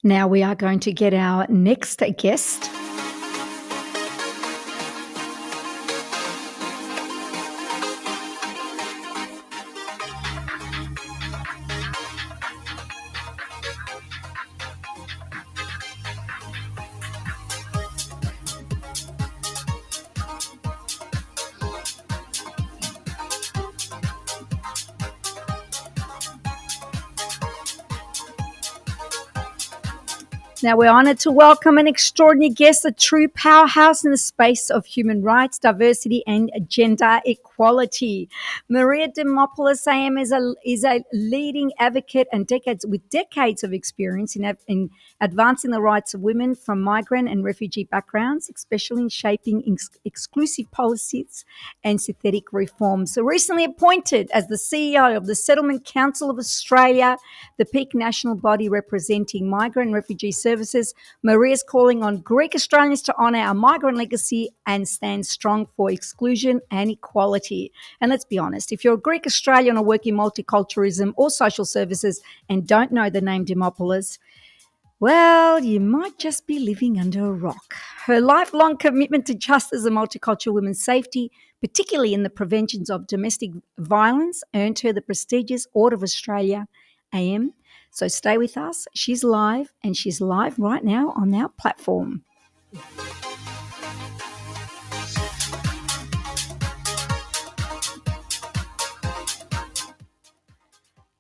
Now we are going to get our next guest. Now, we're honoured to welcome an extraordinary guest, a true powerhouse in the space of human rights, diversity, and gender equality. Maria Dimopoulos AM is a leading advocate and decades of experience in advancing the rights of women from migrant and refugee backgrounds, especially in shaping exclusive policies and synthetic reforms. So recently appointed as the CEO of the Settlement Council of Australia, the peak national body representing migrant and refugee services, Maria's calling on Greek Australians to honour our migrant legacy and stand strong for exclusion and equality. And let's be honest, if you're a Greek Australian or working multiculturalism or social services and don't know the name Dimopoulos, well, you might just be living under a rock. Her lifelong commitment to justice and multicultural women's safety, particularly in the prevention of domestic violence, earned her the prestigious Order of Australia AM. So stay with us. She's live, and she's live right now on our platform.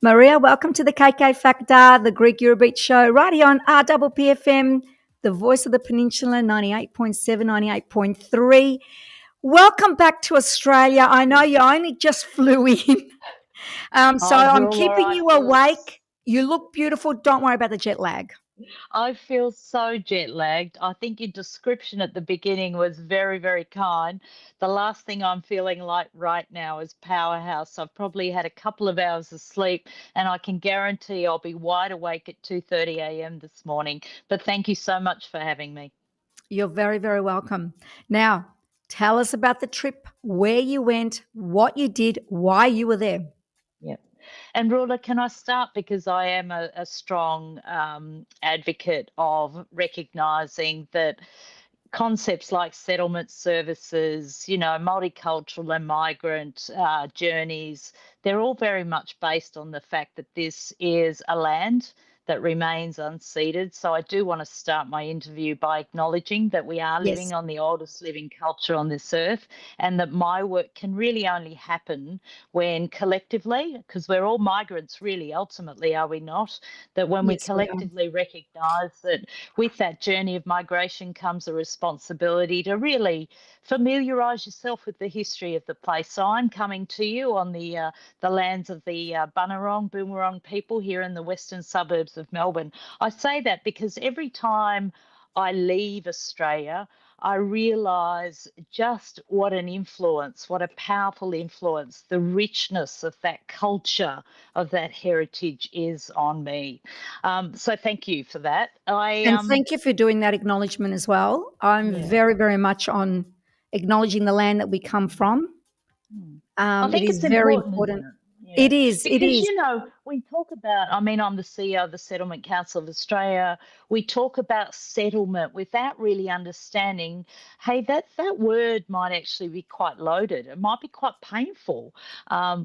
Maria, welcome to the KK Factor, the Greek EuroBeat show, right here on RPP FM, the voice of the peninsula, 98.7, 98.3. Welcome back to Australia. I know you only just flew in, so I'm keeping you awake. You look beautiful. Don't worry about the jet lag. I feel so jet lagged. I think your description at the beginning was very, very kind. The last thing I'm feeling like right now is powerhouse. I've probably had a couple of hours of sleep, and I can guarantee I'll be wide awake at 2:30 a.m. this morning. But thank you so much for having me. You're very, very welcome. Now, tell us about the trip, where you went, what you did, why you were there. Yeah. And Rula, can I start, because I am a strong advocate of recognising that concepts like settlement services, multicultural and migrant journeys, they're all very much based on the fact that this is a land that remains unceded. So I do want to start my interview by acknowledging that we are living on the oldest living culture on this earth, and that my work can really only happen when collectively, because we're all migrants really, ultimately, are we not? That when we collectively recognise that with that journey of migration comes a responsibility to really familiarise yourself with the history of the place. So I'm coming to you on the lands of the Bunurong, Boomerang people here in the western suburbs of Melbourne. I say that because every time I leave Australia, I realise just what an influence, what a powerful influence, the richness of that culture, of that heritage is on me. So thank you for that. And thank you for doing that acknowledgement as well. I'm very, very much on acknowledging the land that we come from. I think it is it's very important. Yeah. It is. Because, we talk about, I'm the CEO of the Settlement Council of Australia. We talk about settlement without really understanding, hey, that word might actually be quite loaded. It might be quite painful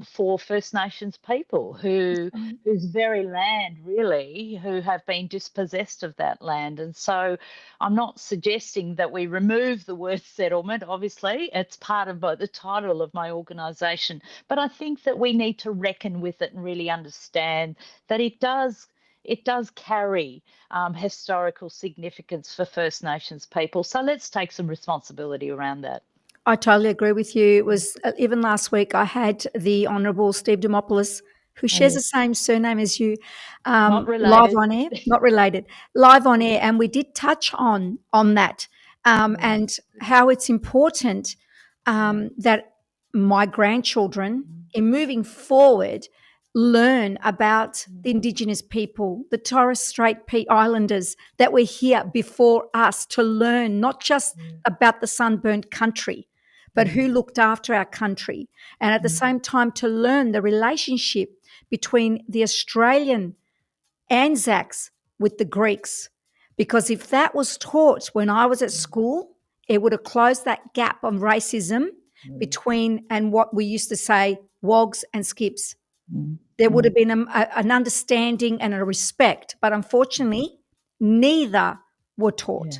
for First Nations people whose very land, really, who have been dispossessed of that land. And so I'm not suggesting that we remove the word settlement. Obviously, it's part of the title of my organisation. But I think that we need to reckon with it and really understand that it does carry historical significance for First Nations people. So let's take some responsibility around that. I totally agree with you. It was even last week I had the Honourable Steve Dimopoulos, who shares the same surname as you, not related. live on air, not related, live on air, and we did touch on that and how it's important that my grandchildren, in moving forward, learn about the Indigenous people, the Torres Strait Islanders that were here before us, to learn not just about the sunburnt country, but who looked after our country. And at the same time, to learn the relationship between the Australian Anzacs with the Greeks, because if that was taught when I was at school, it would have closed that gap of racism between and what we used to say wogs and skips. There would have been an understanding and a respect, but unfortunately, neither were taught.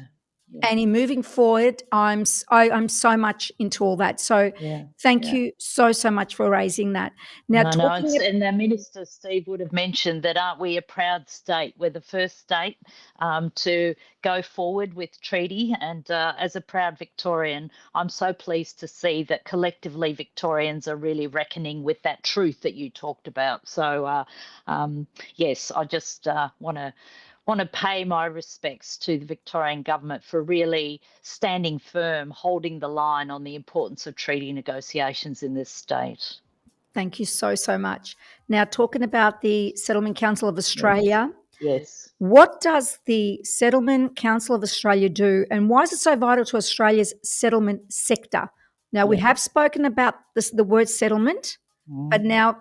Yeah. And in moving forward, I'm so much into all that. So thank you so much for raising that. Now, I know, and the Minister, Steve, would have mentioned that aren't we a proud state? We're the first state to go forward with treaty, and as a proud Victorian, I'm so pleased to see that collectively Victorians are really reckoning with that truth that you talked about. So yes, I just want to pay my respects to the Victorian government for really standing firm, holding the line on the importance of treaty negotiations in this state. Thank you so much. Now, talking about the Settlement Council of Australia. Yes. What does the Settlement Council of Australia do, and why is it so vital to Australia's settlement sector? Now, we have spoken about the word settlement, but now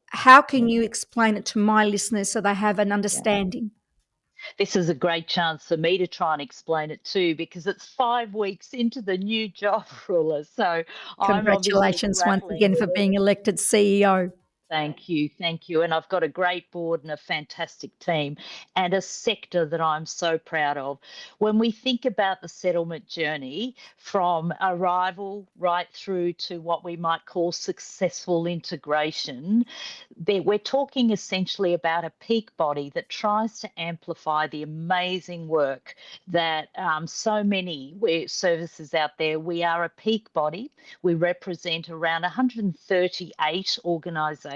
how can you explain it to my listeners so they have an understanding? This is a great chance for me to try and explain it too, because it's 5 weeks into the new job, Rula. So Congratulations once again for being elected CEO. Thank you. And I've got a great board and a fantastic team and a sector that I'm so proud of. When we think about the settlement journey from arrival right through to what we might call successful integration, we're talking essentially about a peak body that tries to amplify the amazing work that so many services out there. We are a peak body. We represent around 138 organisations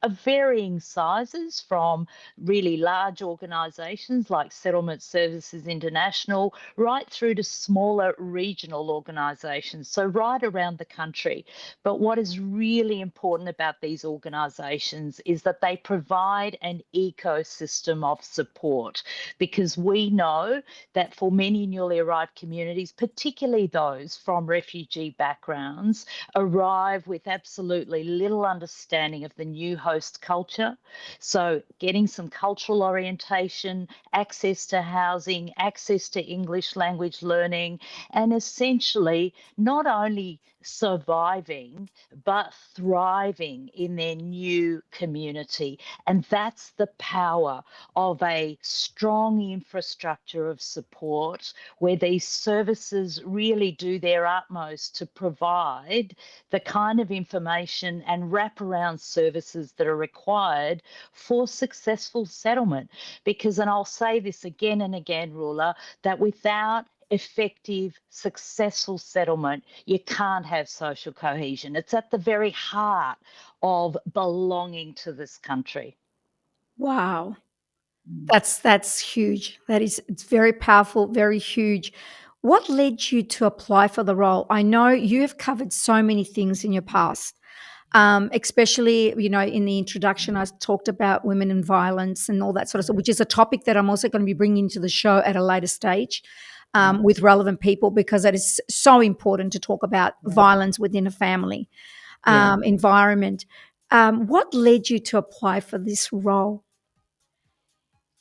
of varying sizes, from really large organisations like Settlement Services International right through to smaller regional organisations, so right around the country. But what is really important about these organisations is that they provide an ecosystem of support, because we know that for many newly arrived communities, particularly those from refugee backgrounds, arrive with absolutely little understanding of the new host culture. So getting some cultural orientation, access to housing, access to English language learning, and essentially not only surviving but thriving in their new community. And that's the power of a strong infrastructure of support, where these services really do their utmost to provide the kind of information and wraparound services that are required for successful settlement. Because, and I'll say this again and again, Rula, that without effective, successful settlement, you can't have social cohesion. It's at the very heart of belonging to this country. Wow. That's huge. It's very powerful, very huge. What led you to apply for the role? I know you have covered so many things in your past, especially, in the introduction, I talked about women and violence and all that sort of stuff, which is a topic that I'm also going to be bringing to the show at a later stage with relevant people, because it is so important to talk about violence within a family environment. What led you to apply for this role?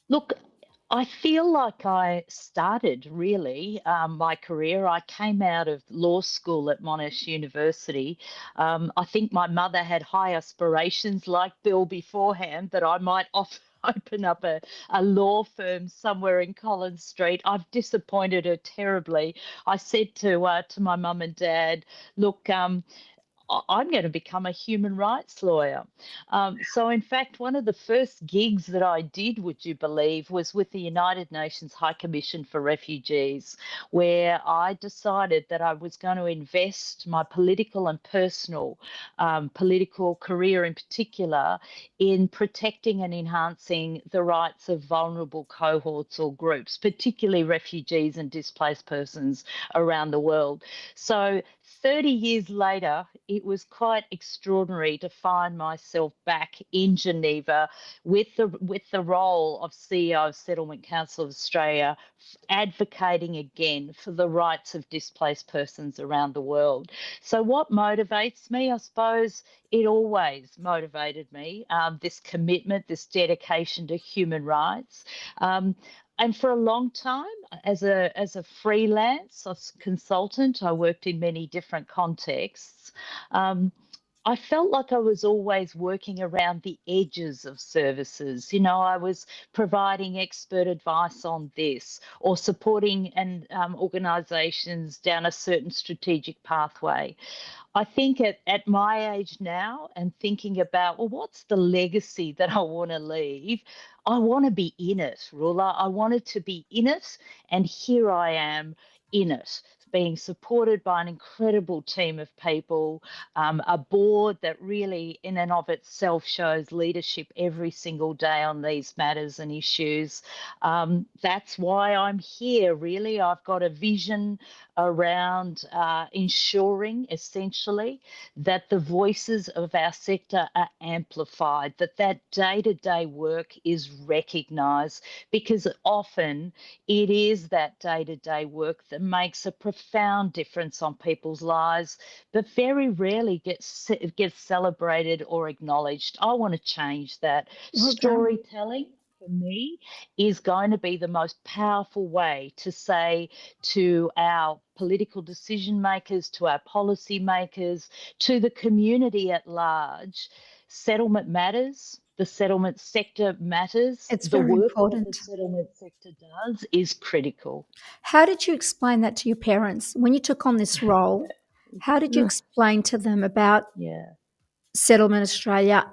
Look, I feel like I started really my career. I came out of law school at Monash University. I think my mother had high aspirations, like Bill beforehand, that I might open up a law firm somewhere in Collins Street. I've disappointed her terribly. I said to my mum and dad, look, I'm going to become a human rights lawyer. So, in fact, one of the first gigs that I did, would you believe, was with the United Nations High Commission for Refugees, where I decided that I was going to invest my political and personal political career in particular in protecting and enhancing the rights of vulnerable cohorts or groups, particularly refugees and displaced persons around the world. So 30 years later, it was quite extraordinary to find myself back in Geneva with the role of CEO of Settlement Council of Australia, advocating again for the rights of displaced persons around the world. So what motivates me? I suppose it always motivated me, this commitment, this dedication to human rights. And for a long time, as a freelance consultant, I worked in many different contexts. I felt like I was always working around the edges of services. You know, I was providing expert advice on this or supporting organisations down a certain strategic pathway. I think at my age now and thinking about, well, what's the legacy that I want to leave? I want to be in it, Rula. I wanted to be in it. And here I am in it, being supported by an incredible team of people, a board that really in and of itself shows leadership every single day on these matters and issues. That's why I'm here, really. I've got a vision around ensuring essentially that the voices of our sector are amplified, that day-to-day work is recognised, because often it is that day-to-day work that makes a profound difference on people's lives, but very rarely gets celebrated or acknowledged. I want to change that. Well done. Storytelling for me is going to be the most powerful way to say to our political decision makers, to our policy makers, to the community at large, settlement matters. The settlement sector matters. It's The very work that the important. settlement sector does is critical. How did you explain that to your parents when you took on this role? How did you explain to them about Yeah, Settlement Australia,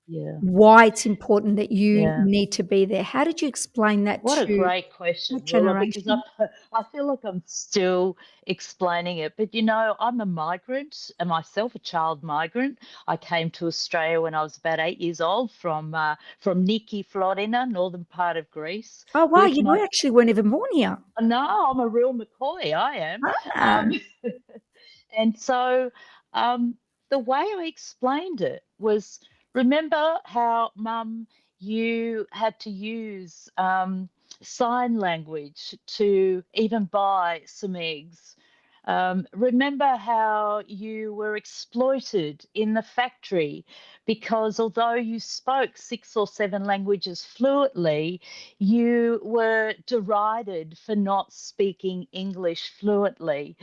yeah, why it's important that you yeah. need to be there? How did you explain that What a to great question, that Rilla, because generation? I feel like I'm still explaining it. But, you know, I'm a migrant and myself, a child migrant. I came to Australia when I was about 8 years old from Niki, Florina, northern part of Greece. Oh, wow, Lived you my actually weren't even born here. No, I'm a real McCoy. I am. Ah, And so the way I explained it was, remember how, Mum, you had to use sign language to even buy some eggs? Remember how you were exploited in the factory because although you spoke 6 or 7 languages fluently, you were derided for not speaking English fluently.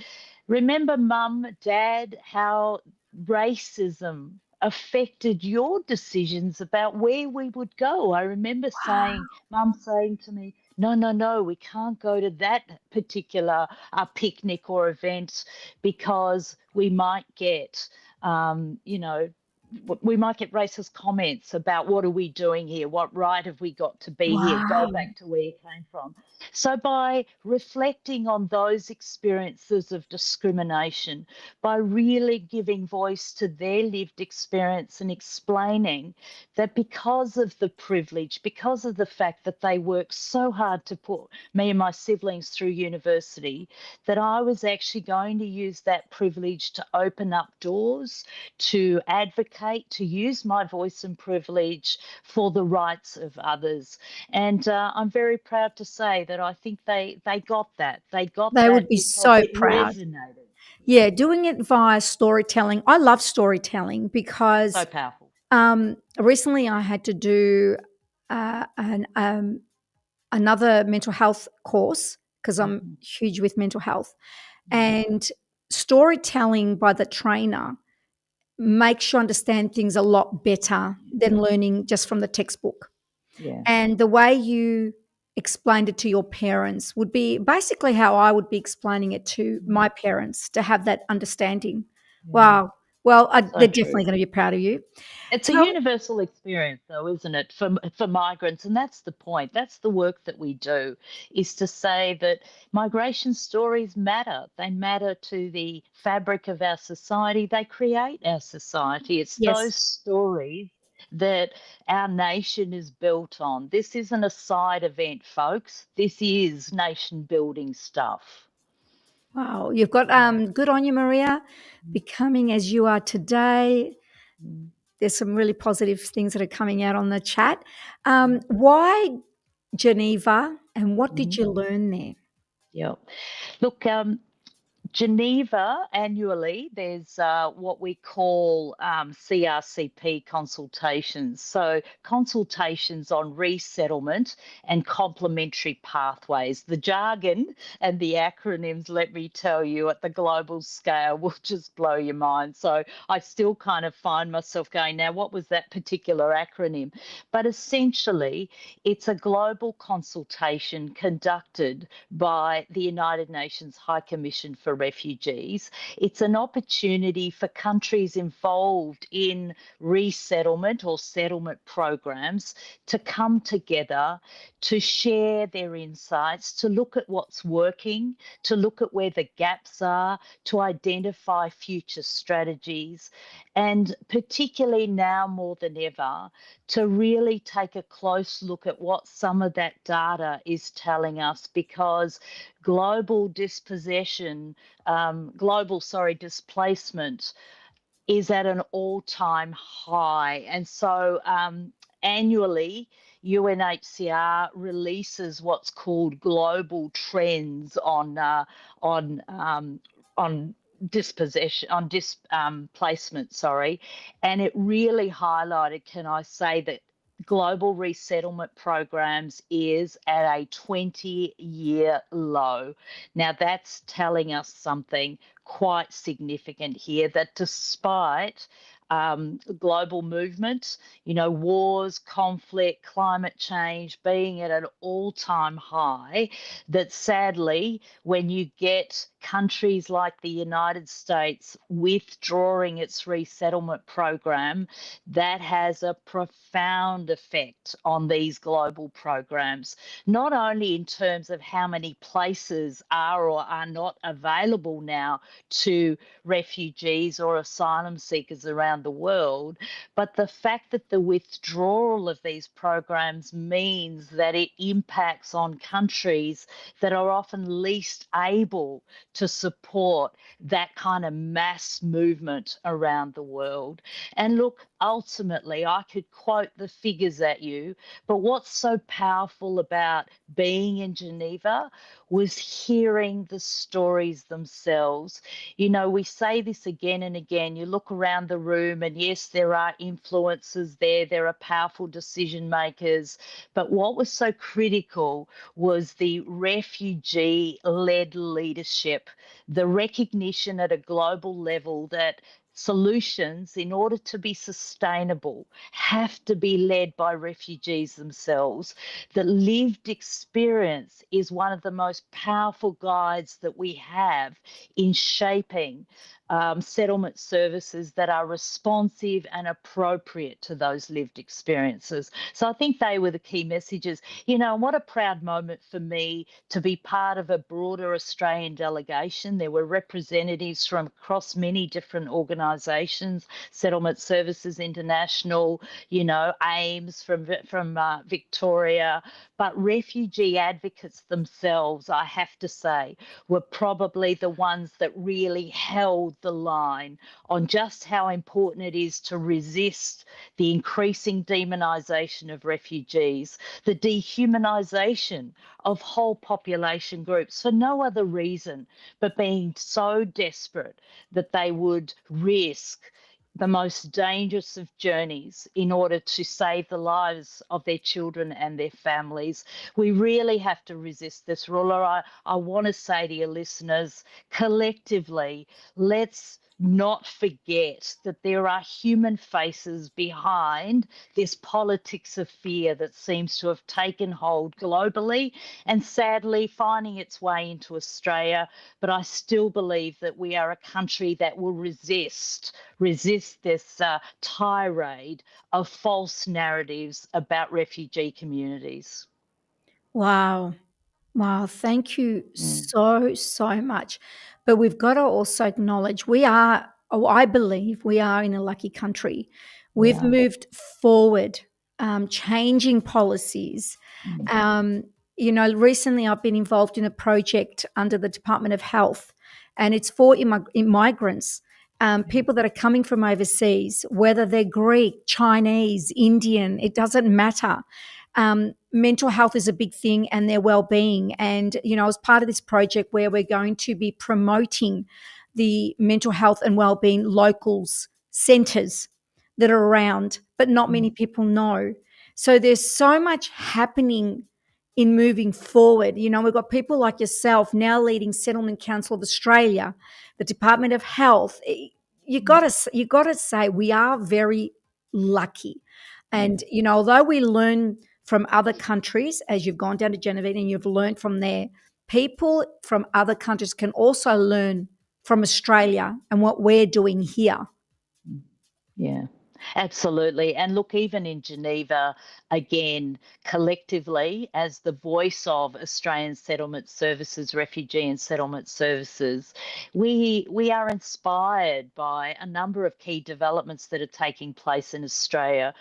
Remember, Mum, Dad, how racism affected your decisions about where we would go. I remember Mum saying to me, no, no, no, we can't go to that particular picnic or event because we might get, you know, we might get racist comments about what are we doing here? What right have we got to be here? Go wow. back to where you came from. So by reflecting on those experiences of discrimination, by really giving voice to their lived experience and explaining that because of the privilege, because of the fact that they worked so hard to put me and my siblings through university, that I was actually going to use that privilege to open up doors, to advocate, to use my voice and privilege for the rights of others. And I'm very proud to say that I think they got that. They got They would that be because so it proud. resonated. Yeah, doing it via storytelling. I love storytelling So because powerful. recently I had to do another mental health course because I'm Mhm. huge with mental health. And storytelling by the trainer makes you understand things a lot better than learning just from the textbook. Yeah. And the way you explained it to your parents would be basically how I would be explaining it to my parents to have that understanding. Yeah. Wow. Well, So they're definitely true. going to be proud of you. It's a So, universal experience, though, isn't it, for migrants? And that's the point. That's the work that we do, is to say that migration stories matter. They matter to the fabric of our society. They create our society. It's yes, those stories that our nation is built on. This isn't a side event, folks. This is nation building stuff. Wow. You've got good on you, Maria, becoming as you are today. There's some really positive things that are coming out on the chat. Why Geneva, and what did you learn there? Yeah. Look, Geneva annually, there's what we call CRCP consultations. So, consultations on resettlement and complementary pathways. The jargon and the acronyms, let me tell you, at the global scale will just blow your mind. So, I still kind of find myself going, now, what was that particular acronym? But essentially, it's a global consultation conducted by the United Nations High Commission for Refugees. It's an opportunity for countries involved in resettlement or settlement programs to come together to share their insights, to look at what's working, to look at where the gaps are, to identify future strategies, and particularly now more than ever, to really take a close look at what some of that data is telling us, because global dispossession, displacement is at an all-time high. And so annually, UNHCR releases what's called global trends on displacement, and it really highlighted, can I say, that global resettlement programs is at a 20-year low. Now, that's telling us something quite significant here, that despite global movement, wars, conflict, climate change being at an all-time high, that sadly, when you get countries like the United States withdrawing its resettlement program, that has a profound effect on these global programs, not only in terms of how many places are or are not available now to refugees or asylum seekers around the world, but the fact that the withdrawal of these programs means that it impacts on countries that are often least able to support that kind of mass movement around the world. And look, ultimately, I could quote the figures at you, but what's so powerful about being in Geneva was hearing the stories themselves. We say this again and again. You look around the room, and yes, there are influencers there are powerful decision makers. But what was so critical was the refugee-led leadership, the recognition at a global level that solutions, in order to be sustainable, have to be led by refugees themselves. The lived experience is one of the most powerful guides that we have in shaping settlement services that are responsive and appropriate to those lived experiences. So I think they were the key messages. And what a proud moment for me to be part of a broader Australian delegation. There were representatives from across many different organisations, Settlement Services International, AIMS from Victoria, but refugee advocates themselves, I have to say, were probably the ones that really held the line on just how important it is to resist the increasing demonisation of refugees, the dehumanisation of whole population groups for no other reason but being so desperate that they would risk the most dangerous of journeys in order to save the lives of their children and their families. We really have to resist this ruler. I want to say to your listeners, collectively, let's not forget that there are human faces behind this politics of fear that seems to have taken hold globally and sadly finding its way into Australia. But I still believe that we are a country that will resist this tirade of false narratives about refugee communities. Wow. Wow. Thank you so much. But we've got to also acknowledge I believe we are in a lucky country. We've moved forward, changing policies. Recently I've been involved in a project under the Department of Health and it's for immigrants, people that are coming from overseas, whether they're Greek, Chinese, Indian, it doesn't matter. Mental health is a big thing, and their well-being. And as part of this project where we're going to be promoting the mental health and well-being locals centres that are around, but not many people know. So there's so much happening in moving forward. We've got people like yourself now leading Settlement Council of Australia, the Department of Health. You got to say we are very lucky. And although we learn from other countries, as you've gone down to Geneve and you've learned from there, people from other countries can also learn from Australia and what we're doing here. Yeah, absolutely. And look, even in Geneva, again, collectively, as the voice of Australian settlement services, refugee and settlement services, we are inspired by a number of key developments that are taking place in Australia.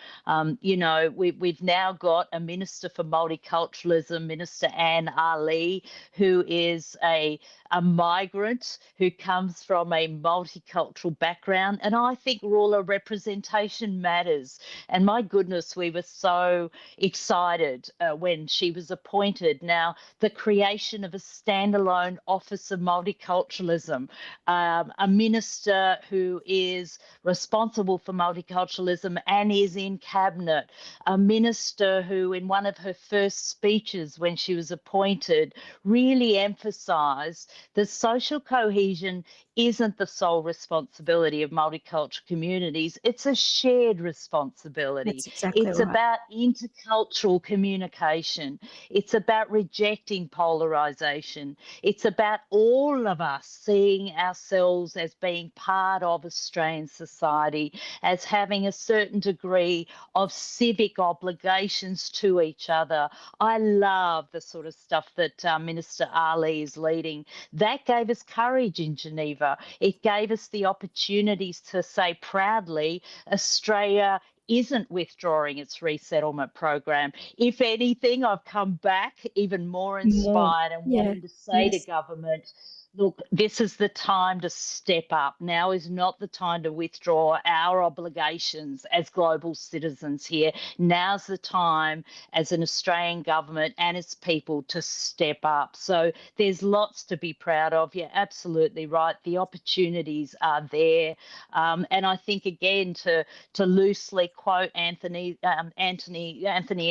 We've now got a Minister for Multiculturalism, Minister Anne Ali, who is a migrant who comes from a multicultural background. And I think rural representation matters. And my goodness, we were so excited when she was appointed. Now, the creation of a standalone Office of Multiculturalism, a minister who is responsible for multiculturalism and is in cabinet, a minister who, in one of her first speeches when she was appointed, really emphasised that social cohesion isn't the sole responsibility of multicultural communities. It's a shared responsibility. That's exactly It's right. about intercultural communication. It's about rejecting polarization. It's about all of us seeing ourselves as being part of Australian society, as having a certain degree of civic obligations to each other. I love the sort of stuff that Minister Ali is leading. That gave us courage in Geneva. It gave us the opportunities to say proudly, Australia isn't withdrawing its resettlement program. If anything, I've come back even more More. inspired and Yeah. wanting to say to Yes. government, look, this is the time to step up. Now is not the time to withdraw our obligations as global citizens here. Now's the time as an Australian government and its people to step up. So there's lots to be proud of. You're absolutely right. The opportunities are there. And I think, again, to loosely quote Anthony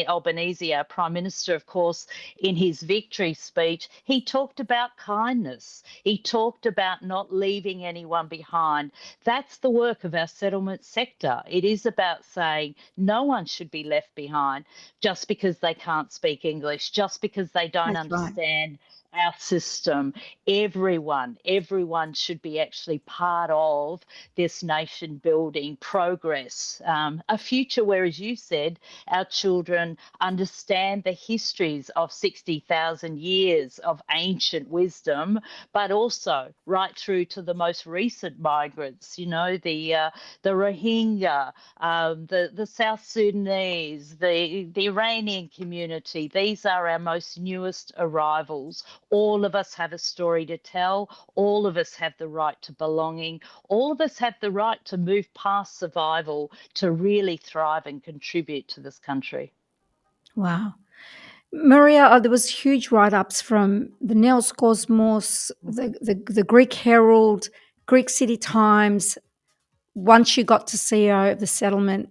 Albanese, our Prime Minister, of course, in his victory speech, he talked about kindness. He talked about not leaving anyone behind. That's the work of our settlement sector. It is about saying no one should be left behind just because they can't speak English, just because they don't That's right. understand our system. Everyone should be actually part of this nation building progress, a future where, as you said, our children understand the histories of 60,000 years of ancient wisdom, but also right through to the most recent migrants, the Rohingya, the South Sudanese, the Iranian community. These are our most newest arrivals. All of us have a story to tell. All of us have the right to belonging. All of us have the right to move past survival to really thrive and contribute to this country. Wow. Maria, there was huge write-ups from the Nels Cosmos, the Greek Herald, Greek City Times. Once you got to CEO of the Settlement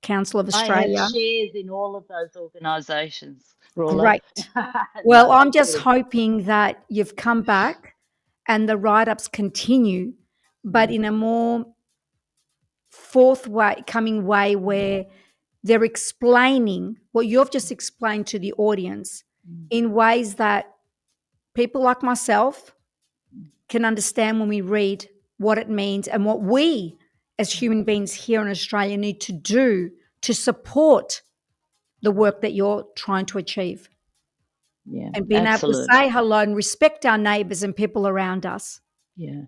Council of I have Australia, shares in all of those organisations, Rola. great. No, Well, I'm thank just you. hoping that you've come back and the write-ups continue, but in a more forthcoming way where they're explaining what you've just explained to the audience in ways that people like myself can understand when we read what it means and what we as human beings here in Australia need to do to support the work that you're trying to achieve, Yeah, and being able to absolutely. say hello and respect our neighbours and people around us. Yeah.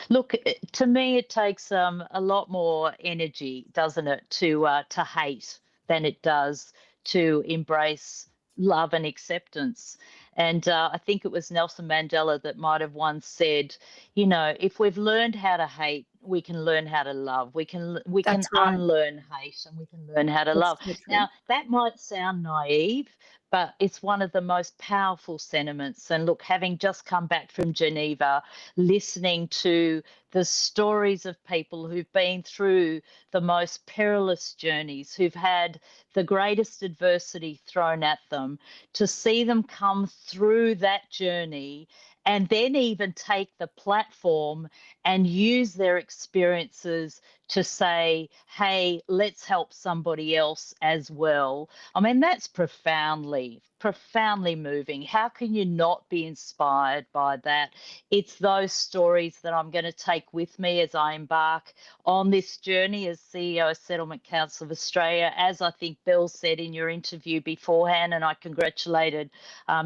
Look, to me, it takes a lot more energy, doesn't it, to hate than it does to embrace love and acceptance. And I think it was Nelson Mandela that might have once said, you know, if we've learned how to hate, we can learn how to love. We can That's right. unlearn hate, and we can learn how to That's love. so true. Now, that might sound naive, but it's one of the most powerful sentiments. And look, having just come back from Geneva, listening to the stories of people who've been through the most perilous journeys, who've had the greatest adversity thrown at them, to see them come through that journey and then even take the platform and use their experiences to say, hey, let's help somebody else as well. I mean, that's profoundly, profoundly moving. How can you not be inspired by that? It's those stories that I'm going to take with me as I embark on this journey as CEO of Settlement Council of Australia. As I think Bill said in your interview beforehand, and I congratulated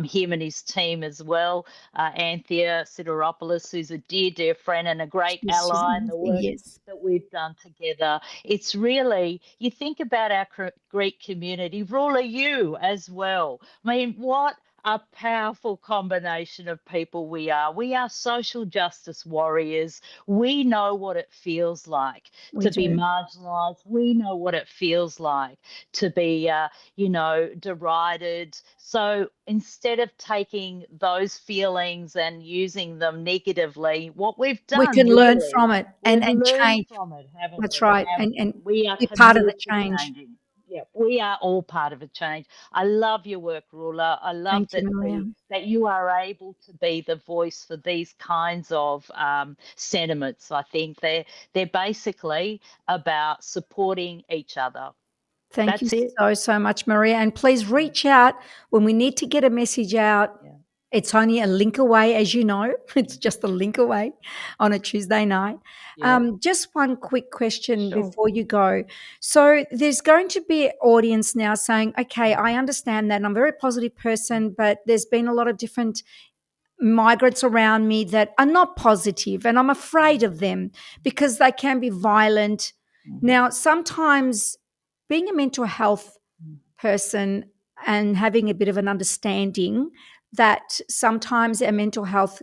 him and his team as well, Anthea Sideropoulos, who's a dear, dear friend and a great She's ally in the amazing. work Yes. that we've done together. It's really, you think about our Greek community, Rula, you as well. I mean, what a powerful combination of people we are. We are social justice warriors. We know what it feels like We to be do. marginalised. We know what it feels like to be, you know, derided. So instead of taking those feelings and using them negatively, what we've We done can learn really, from it we've and learned change. from it, haven't That's we? right. Haven't And we? We are be part of the committed to change. changing. Yeah, we are all part of a change. I love your work, Rula. I love Thank you, Maria. that you are able to be the voice for these kinds of sentiments. I think they're basically about supporting each other. Thank you That's it. so, so much, Maria. And please reach out when we need to get a message out. Yeah. It's only a link away, as you know. It's just a link away on a Tuesday night. Yeah. Just one quick question Sure. before you go. So, there's going to be an audience now saying, okay, I understand that. And I'm a very positive person, but there's been a lot of different migrants around me that are not positive, and I'm afraid of them because they can be violent. Now, sometimes being a mental health person and having a bit of an understanding that sometimes our mental health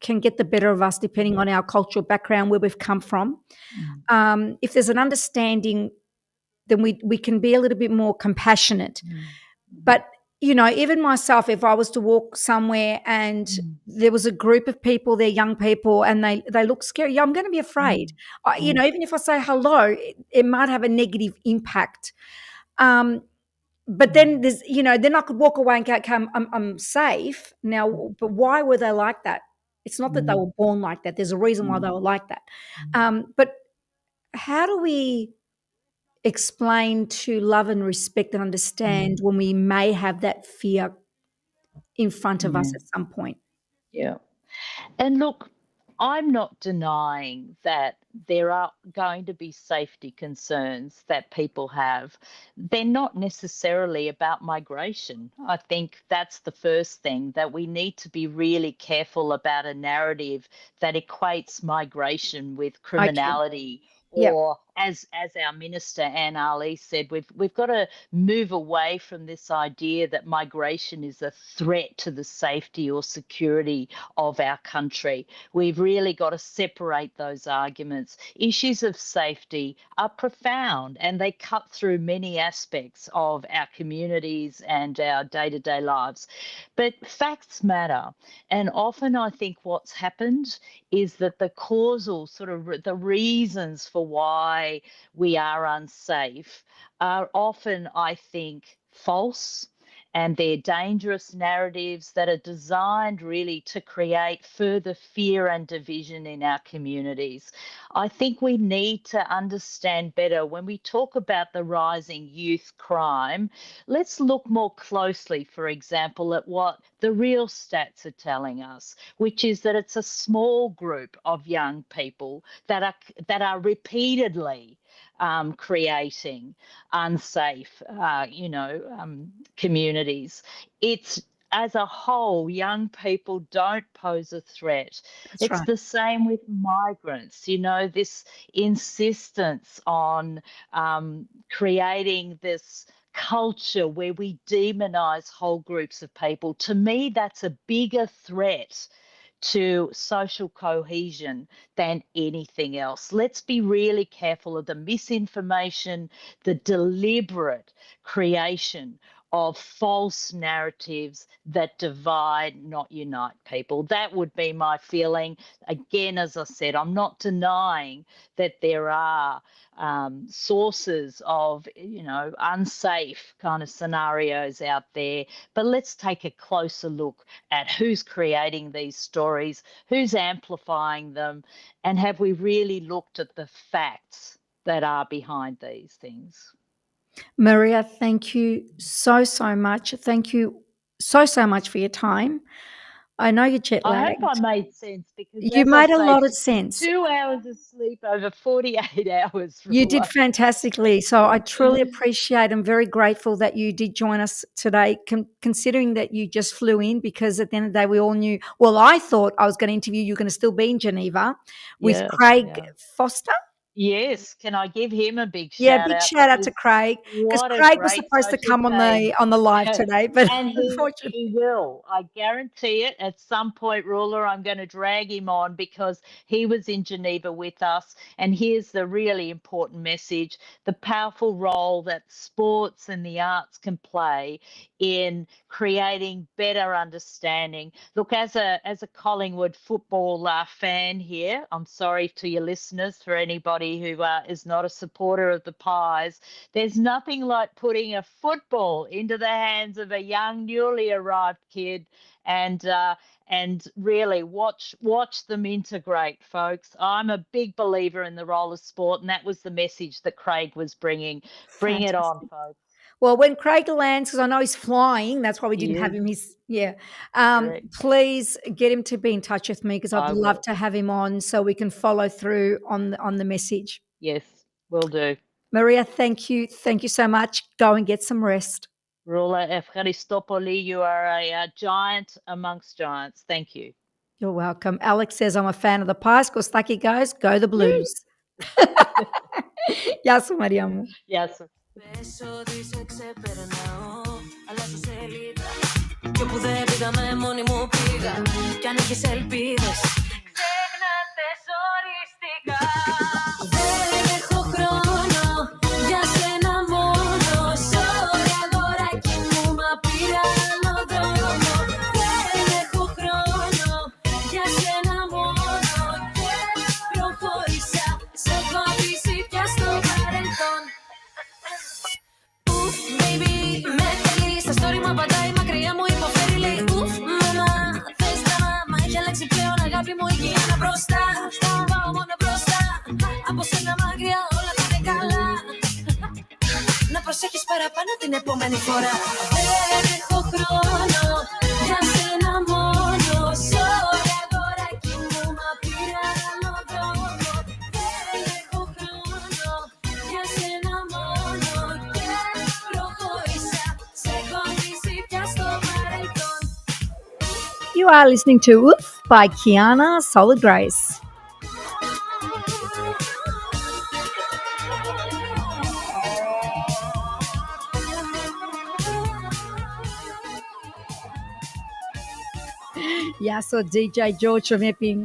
can get the better of us depending on our cultural background, where we've come from. If there's an understanding, then we can be a little bit more compassionate. But you know, even myself, if I was to walk somewhere and there was a group of people, they're young people, and they look scary, yeah, I'm going to be afraid. You know, even if I say hello, it might have a negative impact. But then there's, you know, then I could walk away and go, okay, I'm safe now. But why were they like that? It's not that they were born like that. There's a reason why they were like that. But how do we explain to love and respect and understand when we may have that fear in front of us Yeah. at some point? Yeah. And look, I'm not denying that there are going to be safety concerns that people have. They're not necessarily about migration. I think that's the first thing, that we need to be really careful about a narrative that equates migration with Okay. criminality. Yep. Or as our minister Anne Ali said, we've got to move away from this idea that migration is a threat to the safety or security of our country. We've really got to separate those arguments. Issues of safety are profound and they cut through many aspects of our communities and our day-to-day lives. But facts matter. And often I think what's happened is that the causal sort of the reasons for why we are unsafe are often, I think, false, and they're dangerous narratives that are designed really to create further fear and division in our communities. I think we need to understand better when we talk about the rising youth crime. Let's look more closely, for example, at what the real stats are telling us, which is that it's a small group of young people that are repeatedly creating unsafe, communities. It's as a whole, young people don't pose a threat. That's It's right. the same with migrants, you know, this insistence on creating this culture where we demonize whole groups of people. To me, that's a bigger threat to social cohesion than anything else. Let's be really careful of the misinformation, the deliberate creation of false narratives that divide, not unite people. That would be my feeling. Again, as I said, I'm not denying that there are sources of, unsafe kind of scenarios out there, but let's take a closer look at who's creating these stories, who's amplifying them, and have we really looked at the facts that are behind these things? Maria, thank you so, so much. Thank you so, so much for your time. I know you're jet I hope I lagged. made sense because, You as I made a say, lot of sense. 2 hours of sleep over 48 hours, You did Rula. fantastically. So I truly appreciate and very grateful that you did join us today, considering that you just flew in, because at the end of the day, we all knew. Well, I thought I was going to interview you, going to still be in Geneva with Yeah, Craig yeah. Foster. Yes, can I give him a big Yeah, shout big out? shout out to Craig, because What a Craig was great supposed to social come on change. the live today, but And unfortunately, he will. I guarantee it. At some point, Ruler, I'm going to drag him on because he was in Geneva with us. And here's the really important message: the powerful role that sports and the arts can play in creating better understanding. Look, as a Collingwood football fan here, I'm sorry to your listeners, for anybody who is not a supporter of the Pies. There's nothing like putting a football into the hands of a young, newly arrived kid, and really watch them integrate, folks. I'm a big believer in the role of sport, and that was the message that Craig was bringing. Bring it on, fantastic. folks. Well, when Craig lands, because I know he's flying, that's why we He didn't have is him. correct. Please get him to be in touch with me, because I'd I love will. to have him on so we can follow through on the message. Yes, will do. Maria, thank you so much. Go and get some rest. Rula Efcharistopoli, you are a giant amongst giants. Thank you. You're welcome. Alex says I'm a fan of the Pies. Kostaki goes, go the Woo! Blues. Γεια σου, Μαρία μου. Γεια σου. Πες ότι σε ξεπερνάω, αλλάζω σελίδα. Κι όπου δεν πήγαμε μόνοι μου πήγα. Κι αν έχεις ελπίδες, ξέχνατες οριστικά. Δεν έχω χρόνο για σένα μόνο. Sorry αγοράκι μου, μα πήρα άλλο δρόμο. Δεν έχω χρόνο για σένα μόνο. Και προχώρησα, σε έχω αφήσει πια στο παρελθόν. Ουφ, baby, με θέλει. Στα story μου απαντάει, μακριά μου υποφέρει. Λέει ουφ, μάμα, θες δράμα. Μα έχει αλλάξει πλέον αγάπη μου, εκεί ένα μπροστά. Πάω μόνο μπροστά. Από σένα μακριά όλα θα είναι καλά. Να προσέχεις παραπάνω την επόμενη φορά. Δεν έχω χρόνο για σένα μόνο. Sorry αγοράκι μου, μα πήρα άλλο δρόμο. Δεν έχω χρόνο για σένα μόνο. Και προχώρησα, σε έχω αφήσει πια στο παρελθόν. You are listening to Oof by Kiana Solid Grace. Γεια σου, DJ George from Epping.